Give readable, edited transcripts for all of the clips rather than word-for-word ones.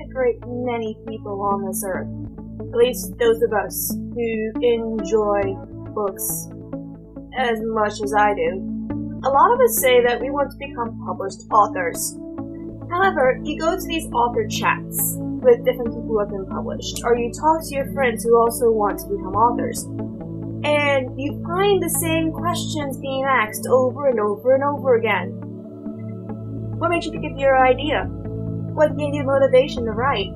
a great many people on this earth, at least those of us who enjoy books as much as I do. A lot of us say that we want to become published authors. However, you go to these author chats with different people who have been published, or you talk to your friends who also want to become authors, and you find the same questions being asked over and over and over again. What made you think of your idea? What gave you motivation to write?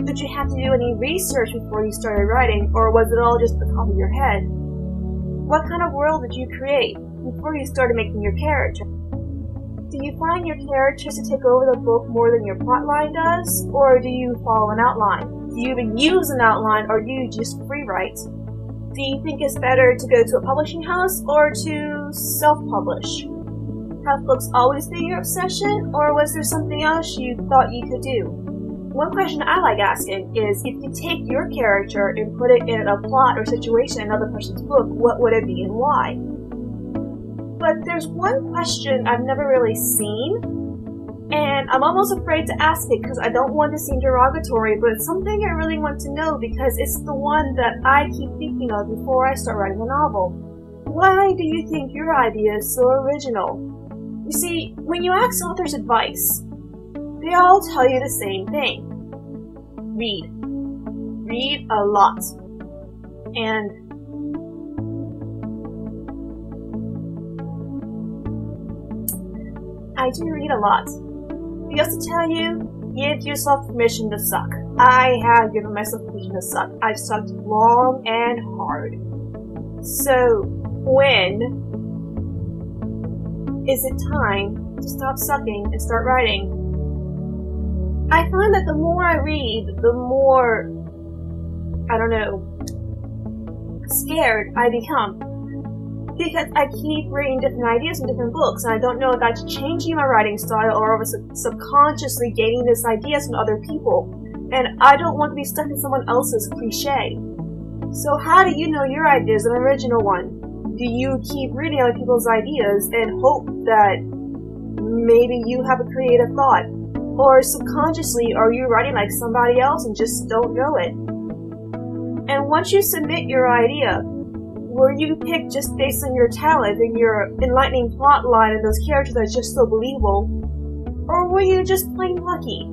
Did you have to do any research before you started writing, or was it all just the top of your head? What kind of world did you create before you started making your character? Do you find your characters to take over the book more than your plotline does, or do you follow an outline? Do you even use an outline, or do you just free-write? Do you think it's better to go to a publishing house or to self-publish? Have books always been your obsession, or was there something else you thought you could do? One question I like asking is, if you take your character and put it in a plot or situation in another person's book, what would it be and why? But there's one question I've never really seen, and I'm almost afraid to ask it because I don't want to seem derogatory, but it's something I really want to know because it's the one that I keep thinking of before I start writing a novel. Why do you think your idea is so original? You see, when you ask authors advice, they all tell you the same thing. Read. Read a lot. And I do read a lot. He has to tell you, give yourself permission to suck. I have given myself permission to suck. I've sucked long and hard. So, when is it time to stop sucking and start writing? I find that the more I read, the more, scared I become. Because I keep reading different ideas from different books, and I don't know if that's changing my writing style or if I'm subconsciously gaining these ideas from other people. And I don't want to be stuck in someone else's cliche. So how do you know your idea is an original one? Do you keep reading other people's ideas and hope that maybe you have a creative thought? Or subconsciously, are you writing like somebody else and just don't know it? And once you submit your idea, were you picked just based on your talent and your enlightening plot line and those characters that are just so believable? Or were you just plain lucky?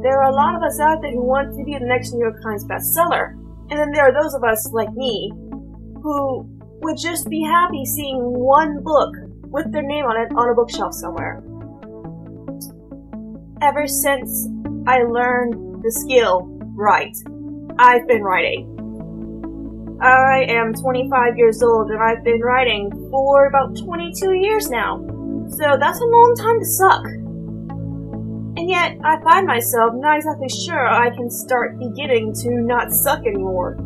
There are a lot of us out there who want to be the next New York Times bestseller. And then there are those of us, like me, who would just be happy seeing one book with their name on it on a bookshelf somewhere. Ever since I learned the skill, write, I've been writing. I am 25 years old and I've been writing for about 22 years now. So that's a long time to suck. And yet, I find myself not exactly sure I can start beginning to not suck anymore.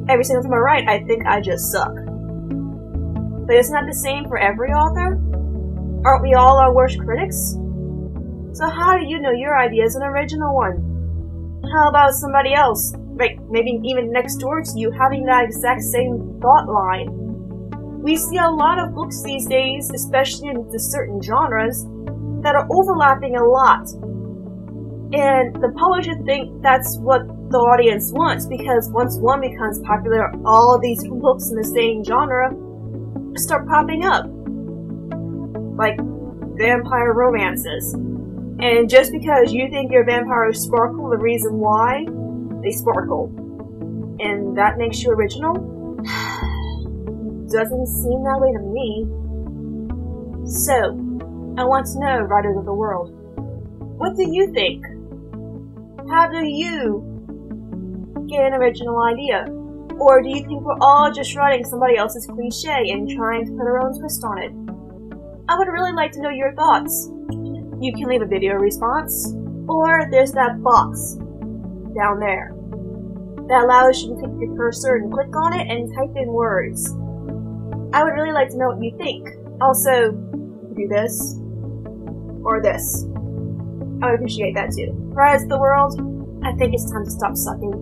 Every single time I write, I think I just suck. But isn't that the same for every author? Aren't we all our worst critics? So how do you know your idea is an original one? How about somebody else? Like, maybe even next door to you, having that exact same thought line. We see a lot of books these days, especially into certain genres, that are overlapping a lot. And the publisher think that's what the audience wants, because once one becomes popular, all of these books in the same genre start popping up. Like vampire romances. And just because you think your vampires sparkle, the reason why they sparkle, and that makes you original? Doesn't seem that way to me. So, I want to know, writers of the world, what do you think? How do you get an original idea? Or do you think we're all just writing somebody else's cliche and trying to put our own twist on it? I would really like to know your thoughts. You can leave a video response, or there's that box down there that allows you to take your cursor and click on it and type in words. I would really like to know what you think. Also, do this or this. I would appreciate that too. Writers of the world, I think it's time to stop sucking.